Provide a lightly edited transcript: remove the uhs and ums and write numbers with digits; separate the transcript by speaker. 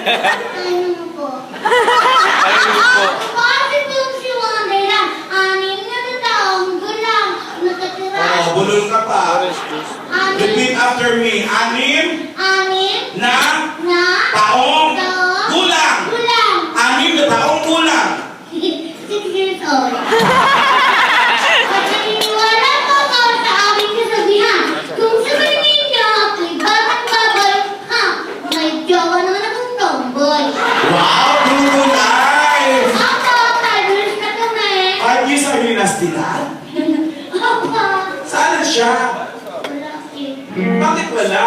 Speaker 1: Ano po?
Speaker 2: Ano po?
Speaker 1: Kasi po si Wonderland, anim na taong gulang nakatira.
Speaker 3: Oh, bulol ka pa. Repeat
Speaker 1: Anim
Speaker 3: after me. Anim na
Speaker 1: na
Speaker 3: taong gulang.
Speaker 1: gulang.
Speaker 3: Anim na taong gulang.
Speaker 1: 6 years old. At naniniwala po ako sa aming kasabihan. Kung sabihin ninyo ako'y batang baboy, ha, may jowa naman akong tomboy.
Speaker 3: Wow, bululay!
Speaker 1: Ako, 5 years na kami.
Speaker 3: 5 years ang hinastilan?
Speaker 1: Opo.
Speaker 3: Saan na siya?
Speaker 1: Wala eh.
Speaker 3: Bakit wala?